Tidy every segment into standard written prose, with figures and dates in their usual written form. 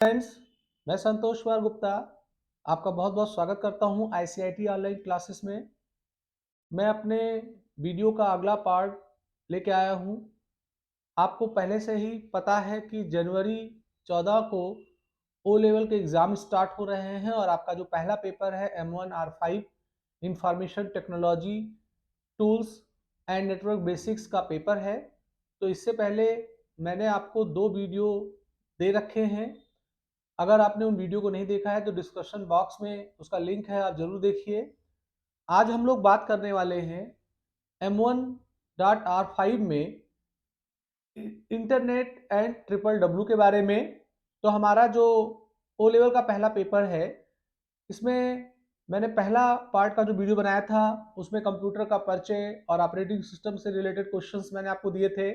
Friends, मैं संतोष कुमार गुप्ता आपका बहुत बहुत स्वागत करता हूं आईसीआईटी ऑनलाइन क्लासेस में। मैं अपने वीडियो का अगला पार्ट लेके आया हूं। आपको पहले से ही पता है कि जनवरी 14 को ओ लेवल के एग्ज़ाम स्टार्ट हो रहे हैं और आपका जो पहला पेपर है M1R5 information technology tools and network basics का पेपर है। तो इससे पहले मैंने आपको 2 वीडियो दे रखे हैं। अगर आपने उन वीडियो को नहीं देखा है तो डिस्क्रिप्शन बॉक्स में उसका लिंक है, आप जरूर देखिए। आज हम लोग बात करने वाले हैं M1.R5 में इंटरनेट एंड ट्रिपल डब्ल्यू के बारे में। तो हमारा जो ओ लेवल का पहला पेपर है, इसमें मैंने पहला पार्ट का जो वीडियो बनाया था उसमें कंप्यूटर का परिचय और ऑपरेटिंग सिस्टम से रिलेटेड क्वेश्चंस मैंने आपको दिए थे।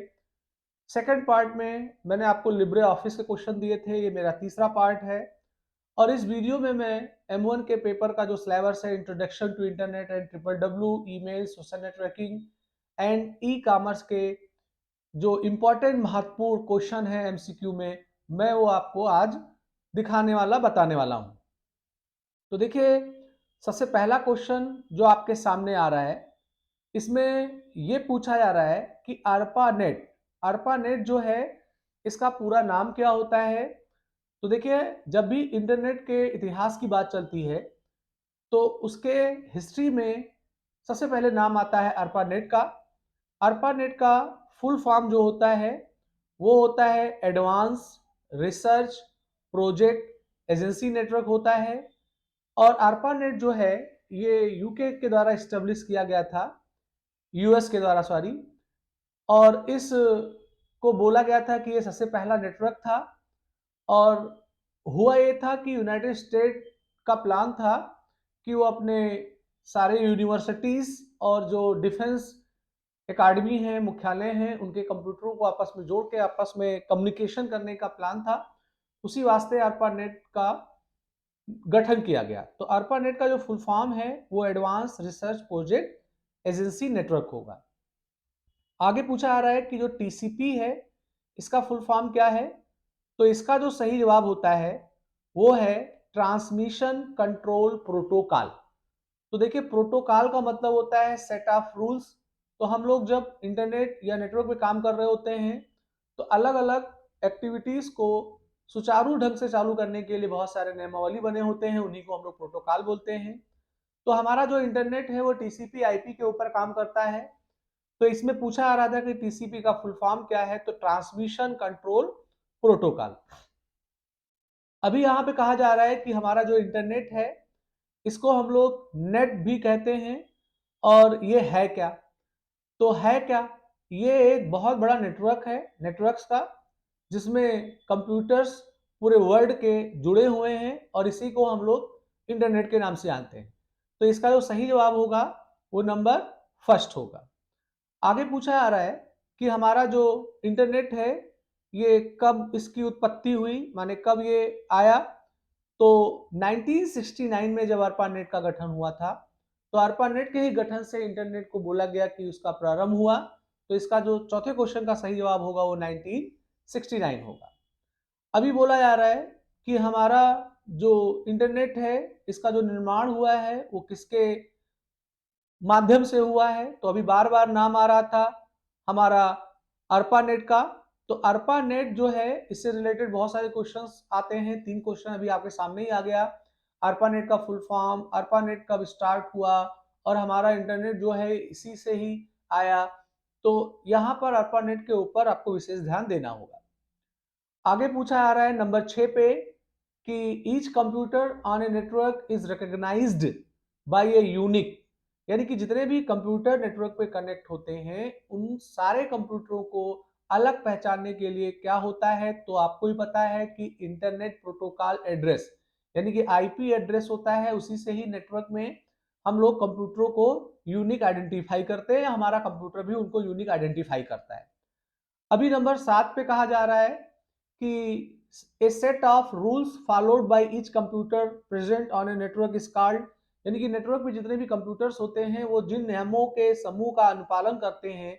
सेकंड पार्ट में मैंने आपको लिब्रे ऑफिस के क्वेश्चन दिए थे, ये मेरा तीसरा पार्ट है। और इस वीडियो में मैं M1 के पेपर का जो सिलेबस है, introduction to internet and triple W, email, social networking and e commerce के जो इम्पोर्टेंट महत्वपूर्ण क्वेश्चन है एमसीक्यू में, मैं वो आपको आज दिखाने वाला बताने वाला हूं। तो देखिए, सबसे पहला क्वेश्चन जो आपके सामने आ रहा है, इसमें ये पूछा जा रहा है कि अर्पानेट जो है, इसका पूरा नाम क्या होता है। तो देखिए, जब भी इंटरनेट के इतिहास की बात चलती है तो उसके हिस्ट्री में सबसे पहले नाम आता है अर्पानेट का। अर्पानेट का फुल फॉर्म जो होता है वो होता है advance research project agency network होता है। और अर्पानेट जो है ये यूके के द्वारा इस्टेब्लिश किया गया था, यूएस के द्वारा सॉरी। और इस को बोला गया था कि ये सबसे पहला नेटवर्क था। और हुआ ये था कि यूनाइटेड स्टेट का प्लान था कि वो अपने सारे यूनिवर्सिटीज और जो डिफेंस एकेडमी हैं, मुख्यालय हैं, उनके कंप्यूटरों को आपस में जोड़ के आपस में कम्युनिकेशन करने का प्लान था। उसी वास्ते ARPANET का गठन किया गया। तो ARPANET का जो फुल फॉर्म है वो advance research project agency network होगा। आगे पूछा आ रहा है कि जो टीसीपी है इसका फुल फॉर्म क्या है। तो इसका जो सही जवाब होता है वो है ट्रांसमिशन कंट्रोल प्रोटोकॉल। तो देखिए, प्रोटोकॉल का मतलब होता है सेट ऑफ रूल्स। तो हम लोग जब इंटरनेट या नेटवर्क पे काम कर रहे होते हैं तो अलग अलग एक्टिविटीज को सुचारू ढंग से चालू करने के लिए बहुत सारे नियमावली बने होते हैं, उन्हीं को हम लोग प्रोटोकॉल बोलते हैं। तो हमारा जो इंटरनेट है वो टीसीपी आईपी के ऊपर काम करता है। तो इसमें पूछा आ रहा था कि टीसीपी का फुल फॉर्म क्या है, तो ट्रांसमिशन कंट्रोल प्रोटोकॉल। अभी यहाँ पे कहा जा रहा है कि हमारा जो इंटरनेट है इसको हम लोग नेट भी कहते हैं। और ये है क्या, तो है क्या, ये एक बहुत बड़ा नेटवर्क है नेटवर्क्स का, जिसमें कंप्यूटर्स पूरे वर्ल्ड के जुड़े हुए हैं और इसी को हम लोग इंटरनेट के नाम से जानते हैं। तो इसका जो सही जवाब होगा वो नंबर फर्स्ट होगा। आगे पूछा आ रहा है कि हमारा जो इंटरनेट है ये कब इसकी उत्पत्ति हुई, माने कब ये आया। तो 1969 में जब ARPANET का गठन हुआ था, तो ARPANET के ही गठन से इंटरनेट को बोला गया कि उसका प्रारंभ हुआ। तो इसका जो चौथे क्वेश्चन का सही जवाब होगा वो 1969 होगा। अभी बोला जा रहा है कि हमारा जो इंटरनेट है इसका जो निर्माण हुआ है वो किसके माध्यम से हुआ है। तो अभी बार बार नाम आ रहा था हमारा ARPANET का। तो ARPANET जो है इससे रिलेटेड बहुत सारे क्वेश्चंस आते हैं। 3 क्वेश्चन अभी आपके सामने ही आ गया। ARPANET का फुल फॉर्म, ARPANET कब स्टार्ट हुआ और हमारा इंटरनेट जो है इसी से ही आया। तो यहाँ पर ARPANET के ऊपर आपको विशेष ध्यान देना होगा। आगे पूछा आ रहा है नंबर 6 पे कि each computer on a network is recognised by a unique, यानी कि जितने भी कंप्यूटर नेटवर्क पे कनेक्ट होते हैं उन सारे कंप्यूटरों को अलग पहचानने के लिए क्या होता है, तो आपको ही पता है कि इंटरनेट प्रोटोकॉल एड्रेस, यानी कि आईपी एड्रेस होता है। उसी से ही नेटवर्क में हम लोग कंप्यूटरों को यूनिक आइडेंटिफाई करते हैं, हमारा कंप्यूटर भी उनको यूनिक आइडेंटिफाई करता है। अभी नंबर 7 पे कहा जा रहा है कि a set of rules followed by each computer present on a network is called, यानी कि नेटवर्क में जितने भी कंप्यूटर्स होते हैं वो जिन नियमों के समूह का अनुपालन करते हैं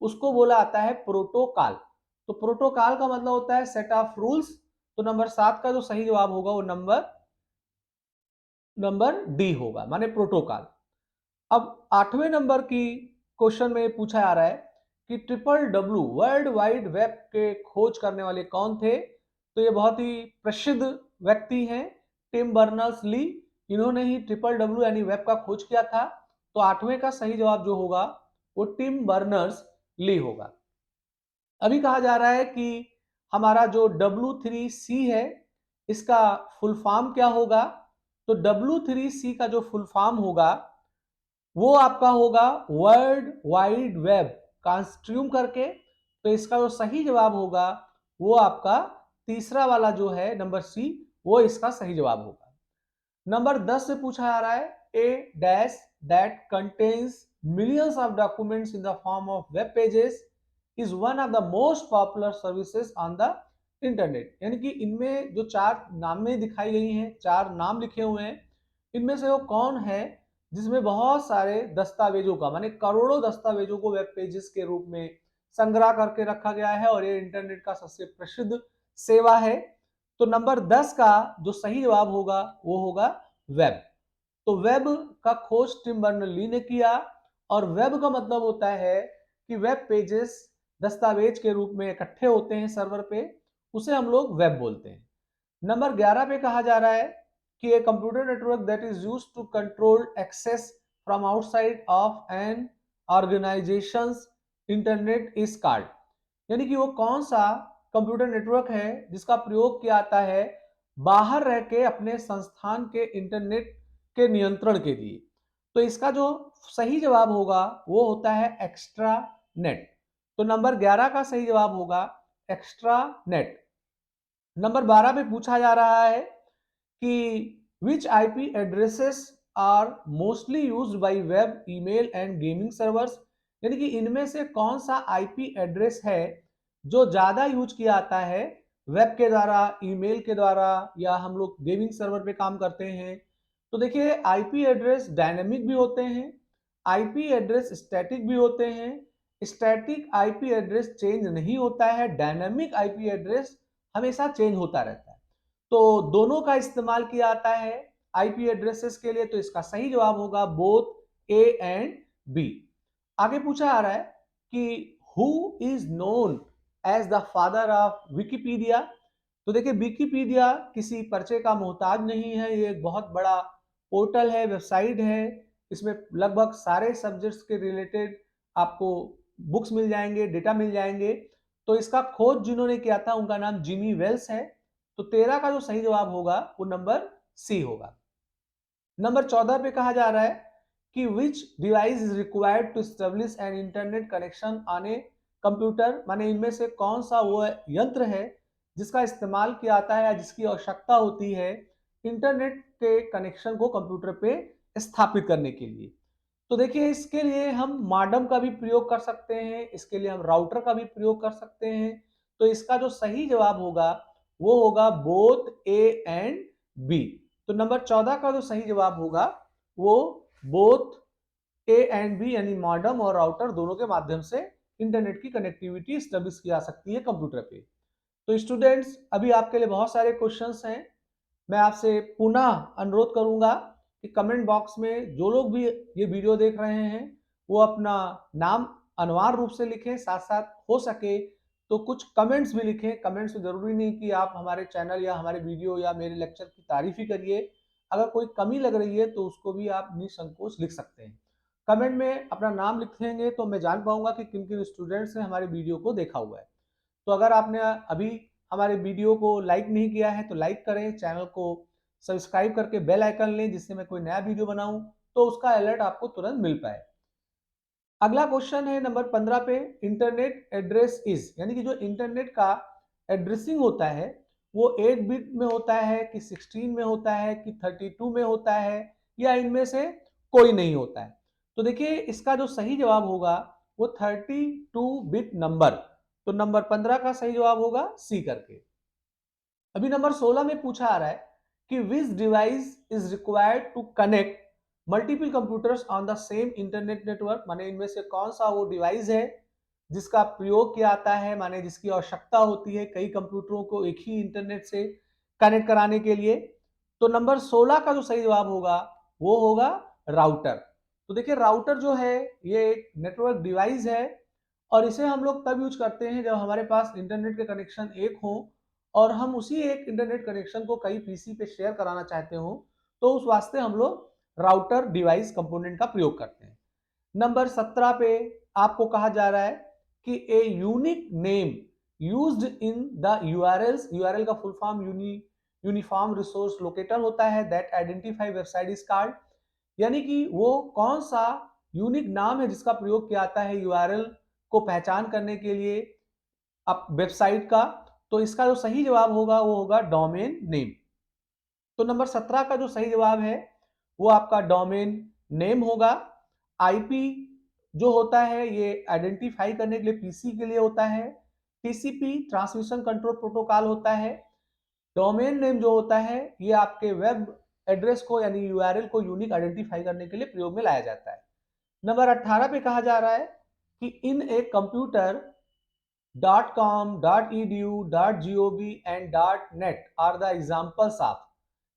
उसको बोला आता है प्रोटोकॉल। तो प्रोटोकॉल का मतलब होता है सेट ऑफ रूल्स तो नंबर 7 का जो सही जवाब होगा वो नंबर डी होगा, माने प्रोटोकॉल। अब 8वें नंबर की क्वेश्चन में पूछा जा रहा है कि triple W world wide web के खोज करने वाले कौन थे? तो ये बहुत ही प्रसिद्ध व्यक्ति हैं, टिम बर्नर्स ली। इन्होंने ही ट्रिपल डब्ल्यू यानी वेब का खोज किया था। तो 8वें का सही जवाब जो होगा वो टिम बर्नर्स ली होगा। अभी कहा जा रहा है कि हमारा जो W3C है इसका फुल फॉर्म क्या होगा? तो W3C का जो फुल फॉर्म होगा वो आपका होगा वर्ल्ड वाइड वेब कंस्ट्रूम करके। तो इसका जो सही जवाब होगा वो आपका तीसरा वाला जो है नंबर सी, वो इसका सही जवाब होगा। नंबर 10 से पूछा जा रहा है a dash that contains millions of documents in the form of web pages is one of the most popular services on the internet. यानी कि इनमें जो चार नामें दिखाई गई हैं, चार नाम लिखे हुए हैं, इनमें से वो कौन है जिसमें बहुत सारे दस्तावेजों का माने करोड़ों दस्तावेजों को वेब पेजेस के रूप में संग्रह करके रखा गया है और ये इंटरनेट का सबसे प्रसिद्ध सेवा है। तो नंबर 10 का जो सही जवाब होगा वो होगा वेब। तो वेब का खोज टिम बर्नर्स-ली ने किया और वेब का मतलब होता है कि वेब पेजेस दस्तावेज के रूप में इकट्ठे होते हैं सर्वर पे, उसे हम लोग वेब बोलते हैं। नंबर 11 पे कहा जा रहा है कि a computer network that is used to control access from outside of an organisations internet is called. यानी कि वो कौन सा कंप्यूटर नेटवर्क है जिसका प्रयोग किया जाता है बाहर रह के अपने संस्थान के इंटरनेट के नियंत्रण के लिए। तो इसका जो सही जवाब होगा वो होता है एक्स्ट्रा नेट। तो नंबर 11 का सही जवाब होगा एक्स्ट्रा नेट। नंबर 12 पे पूछा जा रहा है कि which IP addresses are mostly used by web, email and gaming servers। यानी कि इनमें से कौन सा IP एड्रेस है जो ज्यादा यूज किया जाता है वेब के द्वारा, ईमेल के द्वारा या हम लोग गेमिंग सर्वर पे काम करते हैं। तो देखिए आईपी एड्रेस डायनेमिक भी होते हैं, आईपी एड्रेस स्टैटिक भी होते हैं। स्टैटिक आईपी एड्रेस चेंज नहीं होता है, डायनेमिक आईपी एड्रेस हमेशा चेंज होता रहता है। तो दोनों का इस्तेमाल किया जाता है आईपी एड्रेसेस के लिए। तो इसका सही जवाब होगा बोथ ए एंड बी। आगे पूछा आ रहा है कि who is known as the father of Wikipedia. तो देखिए विकिपीडिया किसी पर्चे का मोहताज नहीं है, ये एक बहुत बड़ा पोर्टल है, वेबसाइट है। इसमें लगभग सारे सब्जेक्ट्स के रिलेटेड आपको बुक्स मिल जाएंगे, डेटा मिल जाएंगे। तो इसका खोज जिन्होंने किया था उनका नाम जिमी वेल्स है। तो 13 का जो सही जवाब होगा वो नंबर सी होगा। नंबर 14 पे कहा जा रहा है कि which device is required to establish an internet connection on a computer. माने इनमें से कौन सा वो यंत्र है जिसका इस्तेमाल किया जाता है या जिसकी आवश्यकता होती है इंटरनेट के कनेक्शन को कंप्यूटर पे स्थापित करने के लिए। तो देखिए इसके लिए हम मॉडेम का भी प्रयोग कर सकते हैं, इसके लिए हम राउटर का भी प्रयोग कर सकते हैं। तो इसका जो सही जवाब होगा वो होगा बोथ ए एंड बी। तो नंबर 14 का जो सही जवाब होगा वो बोथ ए एंड बी यानी मॉडेम और राउटर दोनों के माध्यम से इंटरनेट की कनेक्टिविटी स्टेब्लिश की जा सकती है कंप्यूटर पे। तो स्टूडेंट्स अभी आपके लिए बहुत सारे क्वेश्चंस हैं। मैं आपसे पुनः अनुरोध करूंगा कि कमेंट बॉक्स में जो लोग भी ये वीडियो देख रहे हैं वो अपना नाम अनिवार्य रूप से लिखें, साथ साथ हो सके तो कुछ कमेंट्स भी लिखें। कमेंट्स में जरूरी नहीं कि आप हमारे चैनल या हमारे वीडियो या मेरे लेक्चर की तारीफ ही करिए, अगर कोई कमी लग रही है तो उसको भी आप निसंकोच लिख सकते हैं। कमेंट में अपना नाम लिखेंगे तो मैं जान पाऊंगा कि किन किन स्टूडेंट्स ने हमारे वीडियो को देखा हुआ है। तो अगर आपने अभी हमारे वीडियो को लाइक नहीं किया है तो लाइक करें, चैनल को सब्सक्राइब करके बेल आइकन लें जिससे मैं कोई नया वीडियो बनाऊं तो उसका अलर्ट आपको तुरंत मिल पाए। अगला क्वेश्चन है नंबर 15 पे, इंटरनेट एड्रेस इज यानी कि जो इंटरनेट का एड्रेसिंग होता है वो 8 बिट में होता है कि 16 में होता है कि 32 में होता है या इनमें से कोई नहीं होता है। तो देखिए इसका जो सही जवाब होगा वो 32 बिट नंबर। तो नंबर 15 का सही जवाब होगा सी करके। अभी नंबर 16 में पूछा आ रहा है कि which device is required to connect multiple computers on the same internet network. माने इनमें से कौन सा वो डिवाइस है जिसका प्रयोग किया जाता है, माने जिसकी आवश्यकता होती है कई कंप्यूटरों को एक ही इंटरनेट से कनेक्ट कराने के लिए। तो नंबर 16 का जो सही जवाब होगा वो होगा राउटर। तो देखिए राउटर जो है ये एक नेटवर्क डिवाइस है और इसे हम लोग तब यूज करते हैं जब हमारे पास इंटरनेट के कनेक्शन एक हो और हम उसी एक इंटरनेट कनेक्शन को कई पीसी पे शेयर कराना चाहते हो, तो उस वास्ते हम लोग राउटर डिवाइस कंपोनेंट का प्रयोग करते हैं। नंबर 17 पे आपको कहा जा रहा है कि a unique name used in the URLs, URL का full form uniform resource locator होता है, that identify website is called, यानी कि वो कौन सा यूनिक नाम है जिसका प्रयोग किया जाता है यूआरएल को पहचान करने के लिए अब वेबसाइट का। तो इसका जो सही जवाब होगा वो होगा डोमेन नेम। तो नंबर 17 का जो सही जवाब है वो आपका डोमेन नेम होगा। आईपी जो होता है ये आइडेंटिफाई करने के लिए पीसी के लिए होता है। टीसीपी ट्रांसमिशन कंट्रोल प्रोटोकॉल होता है। डोमेन नेम जो होता है ये आपके वेब एड्रेस को यानी यूआरएल को यूनिक आइडेंटिफाई करने के लिए प्रयोग में लाया जाता है। नंबर 18 पे कहा जा रहा है कि in a computer .com, .edu, .gov and .net are the examples of,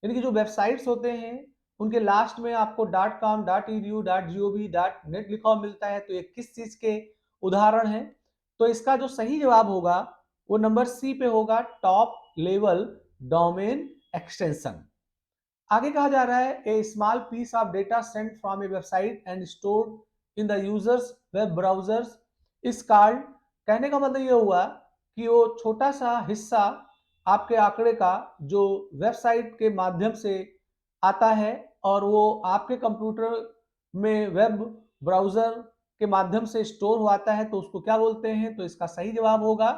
यानी कि जो वेबसाइट्स होते हैं उनके लास्ट में आपको .com, .edu, .gov, .net लिखा हुआ मिलता है, तो ये किस चीज के उदाहरण हैं? तो इसका जो सही जवाब होगा वो नंबर सी पे होगा, टॉप लेवल डोमेन एक्सटेंशन। आगे कहा जा रहा है a small piece of data sent from a website and stored in the user's web browsers is called, कहने का मतलब ये हुआ कि वो छोटा सा हिस्सा आपके आंकड़े का जो वेबसाइट के माध्यम से आता है और वो आपके कंप्यूटर में वेब ब्राउजर के माध्यम से स्टोर हो आता है, तो उसको क्या बोलते हैं? तो इसका सही जवाब होगा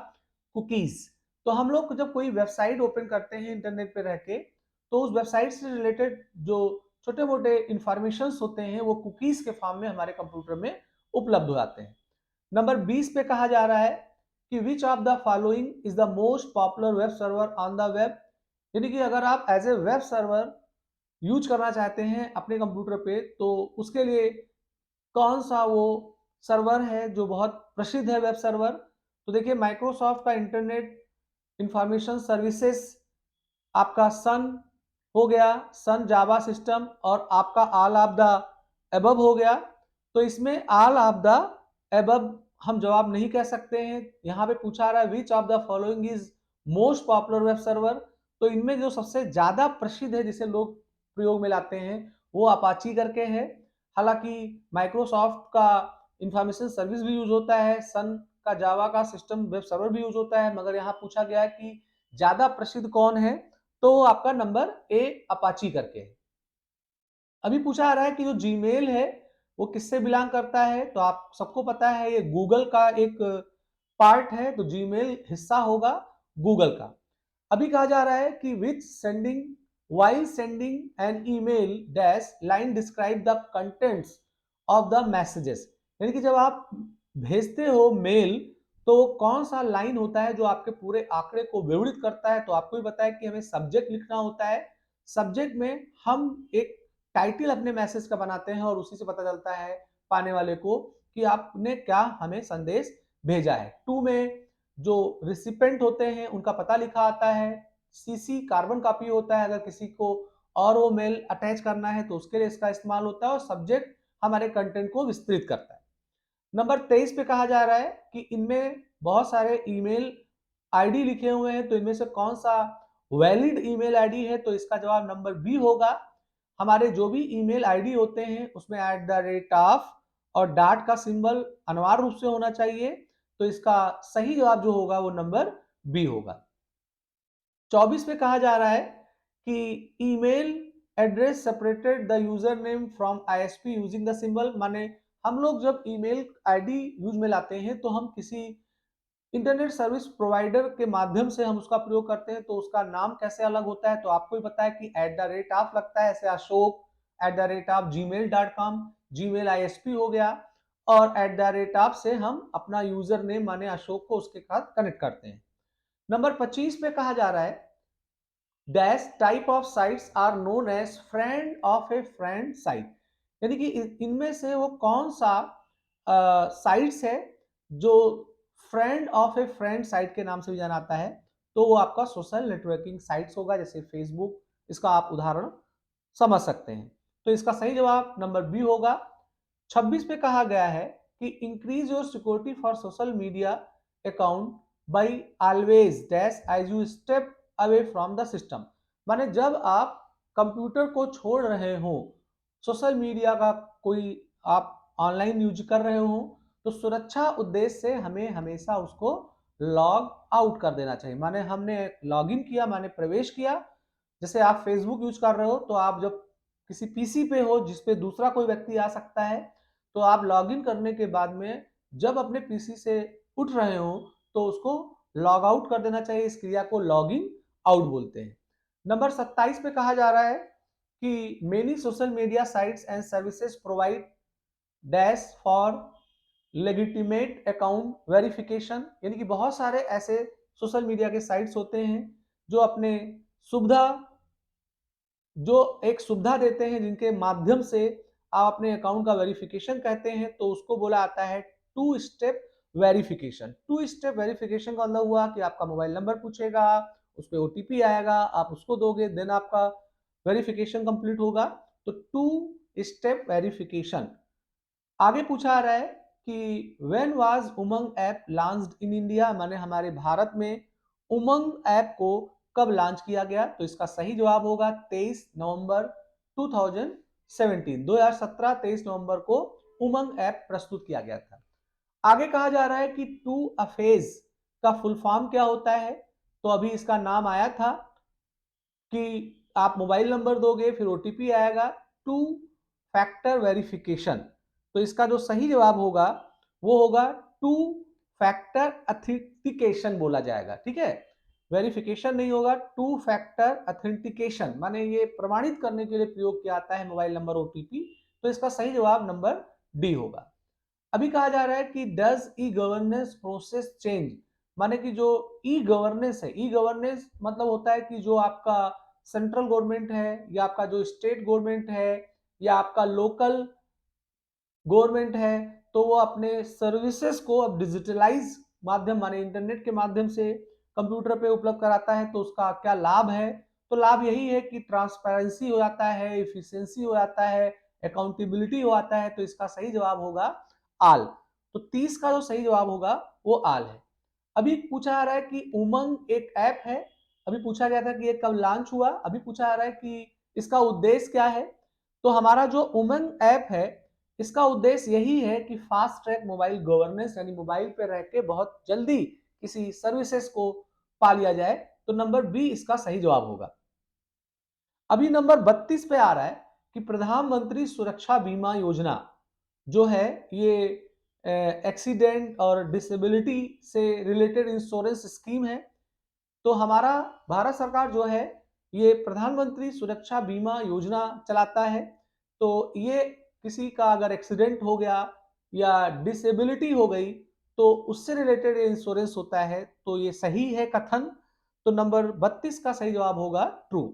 कुकीज। तो हम लोग जब कोई वेबसाइट ओपन करते हैं इंटरनेट पे रह के, तो उस वेबसाइट से रिलेटेड जो छोटे मोटे इंफॉर्मेशन होते हैं वो कुकीज के फॉर्म में हमारे कंप्यूटर में उपलब्ध हो जाते हैं। नंबर 20 पे कहा जा रहा है कि which of the following is the most popular web server on the web, यानी कि अगर आप as a web server use करना चाहते हैं अपने कंप्यूटर पे तो उसके लिए कौन सा वो सर्वर है जो बहुत प्रसिद्ध है वेब सर्वर? तो देखिए माइक्रोसॉफ्ट का इंटरनेट इंफॉर्मेशन सर्विसेज आपका सन हो गया, सन जावा सिस्टम, और आपका ऑल ऑफ द एबव हो गया। तो इसमें ऑल ऑफ द एबव हम जवाब नहीं कह सकते हैं। यहाँ पे पूछा रहा है विच of the following is most popular web server, तो इनमें जो सबसे ज्यादा प्रसिद्ध है जिसे लोग प्रयोग में लाते हैं वो अपाची करके है। हालांकि माइक्रोसॉफ्ट का इंफॉर्मेशन सर्विस भी यूज होता है, सन का जावा का सिस्टम वेब सर्वर भी यूज होता है, मगर यहाँ पूछा गया है कि ज्यादा प्रसिद्ध कौन है, तो आपका नंबर ए अपाची करके है। अभी पूछा आ रहा है कि जो जीमेल है वो किससे बिलोंग करता है, तो आप सबको पता है ये गूगल का एक पार्ट है, तो जीमेल हिस्सा होगा गूगल का। अभी कहा जा रहा है कि विच sending while sending an email dash line describe the contents of the messages, यानी कि जब आप भेजते हो मेल तो कौन सा लाइन होता है जो आपके पूरे आंकड़े को विवरित करता है? तो आपको भी पता है कि हमें सब्जेक्ट लिखना होता है। सब्जेक्ट में हम एक टाइटल अपने मैसेज का बनाते हैं और उसी से पता चलता है पाने वाले को कि आपने क्या हमें संदेश भेजा है। टू में जो रिसिपेंट होते हैं उनका पता लिखा आता है। सीसी कार्बन कॉपी होता है, अगर किसी को और वो मेल अटैच करना है तो उसके लिए इसका इस्तेमाल होता है, और सब्जेक्ट हमारे कंटेंट को विस्तृत करता है। नंबर 23 पे कहा जा रहा है कि इनमें बहुत सारे ईमेल आईडी लिखे हुए हैं, तो इनमें से कौन सा वैलिड ईमेल आईडी है? तो इसका जवाब नंबर बी होगा। हमारे जो भी ईमेल आईडी होते हैं उसमें @ और डॉट का सिंबल अनिवार्य रूप से होना चाहिए, तो इसका सही जवाब जो होगा वो नंबर बी होगा। 24 में कहा जा रहा है कि email address separated the user name from ISP using the symbol, माने हम लोग जब ईमेल आईडी यूज में लाते हैं तो हम किसी इंटरनेट सर्विस प्रोवाइडर के माध्यम से हम उसका प्रयोग करते हैं, तो उसका नाम कैसे अलग होता है? तो आपको भी पता है कि @ लगता है, ऐसे अशोक @gmail.com, जीमेल आईएसपी हो गया, और @ से हम अपना यूजर नेम माने अशोक को उसके साथ कनेक्ट करते हैं। नंबर 25 पे कहा जा रहा है dash type of sites are known as friend of a friend site, यानी कि इनमें से वो कौन सा साइट्स है जो friend of a friend site के नाम से भी जाना जाता है, तो वो आपका सोशल नेटवर्किंग साइट्स होगा, जैसे फेसबुक, इसका आप उदाहरण समझ सकते हैं। तो इसका सही जवाब नंबर बी होगा। 26 पे कहा गया है कि increase your security for social media account by always dash as you step away from the system. माने जब आप कंप्यूटर को छोड़ रहे हो, सोशल मीडिया का कोई आप ऑनलाइन यूज कर रहे हो, तो सुरक्षा उद्देश्य से हमें हमेशा उसको लॉग आउट कर देना चाहिए। माने हमने लॉग इन किया, माने प्रवेश किया। जैसे आप फेसबुक यूज कर रहे हो, तो आप जब किसी पीसी पे हो जिसपे दूसरा कोई व्यक्ति आ सकता है, तो आप लॉगिन करने के बाद में जब अपने पीसी से उठ रहे हो, तो उसको लॉग आउट कर देना चाहिए। इस क्रिया को लॉगिंग आउट बोलते हैं। नंबर 27 पे कहा जा रहा है कि many social media sites and services provide dash for legitimate account verification. यानी कि बहुत सारे ऐसे सोशल मीडिया के साइट्स होते हैं जो अपने सुविधा जो एक सुविधा देते हैं, जिनके माध्यम से आप अपने अकाउंट का वेरिफिकेशन कहते हैं, तो उसको बोला जाता है two step verification. Two step verification का मतलब हुआ कि आपका मोबाइल नंबर पूछेगा, उस पर ओटीपी आएगा, आप उसको दोगे, देन आपका वेरिफिकेशन कंप्लीट होगा। तो टू स्टेप वेरिफिकेशन। आगे पूछा आ रहा है कि when was Umang app launched in India, माने हमारे भारत में उमंग ऐप को कब लॉन्च किया गया। तो इसका सही जवाब होगा 23 नवंबर 2017। 2017 23 नवंबर को उमंग ऐप प्रस्तुत किया गया था। आगे कहा जा रहा है कि टू अफेज का फुल फॉर्म क्या होता है। तो अभी इसका नाम आया था कि आप मोबाइल नंबर दोगे, फिर ओटीपी आएगा, टू फैक्टर वेरिफिकेशन। तो इसका जो सही जवाब होगा वो होगा टू फैक्टर ऑथेंटिकेशन बोला जाएगा। ठीक है, वेरिफिकेशन नहीं होगा, टू फैक्टर ऑथेंटिकेशन, माने ये प्रमाणित करने के लिए प्रयोग किया जाता है मोबाइल नंबर ओटीपी। तो इसका सही जवाब नंबर डी होगा। अभी कहा जा रहा है कि does e governance process change. माने कि जो ई गवर्नेंस है, ई गवर्नेंस मतलब होता है कि जो आपका सेंट्रल गवर्नमेंट है, या आपका जो स्टेट गवर्नमेंट है, या आपका लोकल गवर्नमेंट है, तो वो अपने सर्विसेज को अब डिजिटलाइज माध्यम माने इंटरनेट के माध्यम से कंप्यूटर पे उपलब्ध कराता है। तो उसका क्या लाभ है। तो लाभ यही है कि ट्रांसपेरेंसी हो जाता है, इफिशियंसी हो जाता है, अकाउंटेबिलिटी हो जाता है। तो इसका सही जवाब होगा आल। तो 30 का जो सही जवाब होगा वो आल है। अभी पूछा जा रहा है कि उमंग एक ऐप है। अभी पूछा गया था कि ये कब लॉन्च हुआ। अभी पूछा जा रहा है कि इसका उद्देश्य क्या है। तो हमारा जो उमंग ऐप है, इसका उद्देश्य यही है कि फास्ट ट्रैक मोबाइल गवर्नेंस, यानी मोबाइल पे रह के बहुत जल्दी किसी सर्विसेज को पा लिया जाए। तो नंबर बी इसका सही जवाब होगा। अभी नंबर 32 पे आ रहा है कि प्रधानमंत्री सुरक्षा बीमा योजना जो है, ये एक्सीडेंट और डिसेबिलिटी से रिलेटेड इंश्योरेंस स्कीम है। तो हमारा भारत सरकार जो है, ये प्रधानमंत्री सुरक्षा बीमा योजना चलाता है। तो ये किसी का अगर एक्सीडेंट हो गया या डिसेबिलिटी हो गई, तो उससे रिलेटेड इंश्योरेंस होता है। तो ये सही है कथन। तो नंबर 32 का सही जवाब होगा ट्रू।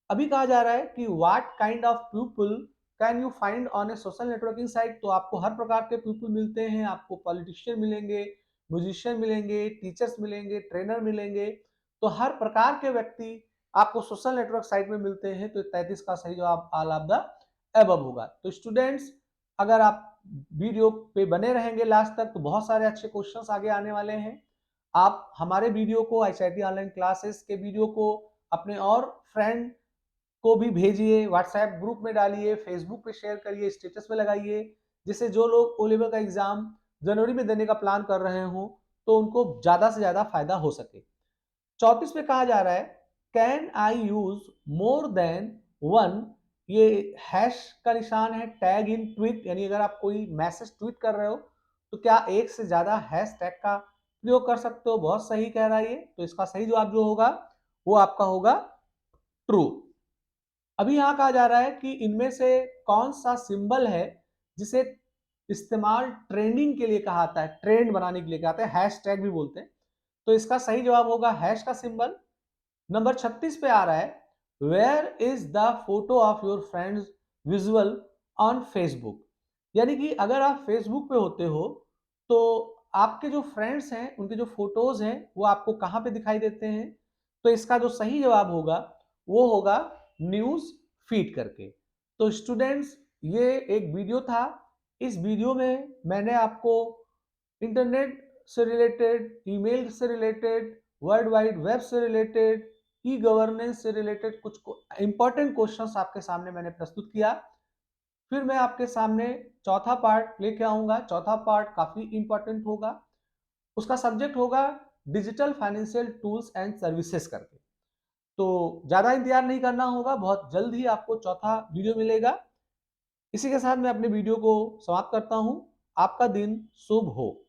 अभी कहा जा रहा है कि what kind of people can you find on A social networking site. तो आपको हर प्रकार के पीपल मिलते हैं। आपको पॉलिटिशियन मिलेंगे, म्यूजिशियन मिलेंगे, टीचर्स मिलेंगे, ट्रेनर मिलेंगे। तो हर प्रकार के व्यक्ति आपको सोशल नेटवर्क साइट में मिलते हैं। तो 33 का सही जवाब ऑल ऑफ द एबव होगा। तो स्टूडेंट्स, अगर आप वीडियो पे बने रहेंगे लास्ट तक, तो बहुत सारे अच्छे क्वेश्चंस आगे आने वाले हैं। आप हमारे वीडियो को, आईसीआईटी ऑनलाइन क्लासेस के वीडियो को अपने और फ्रेंड को भी भेजिए, व्हाट्सएप ग्रुप में डालिए, फेसबुक पे शेयर करिए, स्टेटस पे लगाइए, जिससे जो लोग ओ लेवल का एग्जाम जनवरी में देने का प्लान कर रहे हो, तो उनको ज्यादा से ज्यादा फायदा हो सके। 34 पे कहा जा रहा है can I use more than one. ये हैश का निशान है, टैग इन ट्वीट, यानी अगर आप कोई मैसेज ट्वीट कर रहे हो, तो क्या एक से ज्यादा हैश टैग का प्रयोग कर सकते हो। बहुत सही कह रहा है ये। तो इसका सही जवाब जो होगा वो आपका होगा ट्रू। अभी यहां कहा जा रहा है कि इनमें से कौन सा सिंबल है जिसे इस्तेमाल ट्रेंडिंग के लिए कहा जाता है, ट्रेंड बनाने के लिए कहा जाता है, हैश टैग भी बोलते हैं। तो इसका सही जवाब होगा हैश का सिंबल। नंबर 36 पे आ रहा है where is the photo of your friends visual on Facebook. यानी कि अगर आप फेसबुक पे होते हो, तो आपके जो फ्रेंड्स हैं, उनके जो फ़ोटोज़ हैं, वो आपको कहाँ पे दिखाई देते हैं? तो इसका जो सही जवाब होगा, वो होगा न्यूज़ फ़ीड करके। तो स्टूडेंट्स, ये एक वीडियो था। इस वीडियो में मैंने आपको इंटरनेट से रिलेटेड, ईमेल से रिलेटेड, वर्ल्ड वाइड वेब से रिलेटेड, ई गवर्नेंस से रिलेटेड कुछ इंपॉर्टेंट क्वेश्चंस आपके सामने मैंने प्रस्तुत किया। फिर मैं आपके सामने चौथा पार्ट लेके आऊँगा। चौथा पार्ट काफ़ी इंपॉर्टेंट होगा। उसका सब्जेक्ट होगा digital financial tools and services करके। तो ज़्यादा इंतज़ार नहीं करना होगा, बहुत जल्द ही आपको चौथा वीडियो मिलेगा। इसी के साथ मैं अपने वीडियो को समाप्त करता हूँ। आपका दिन शुभ हो।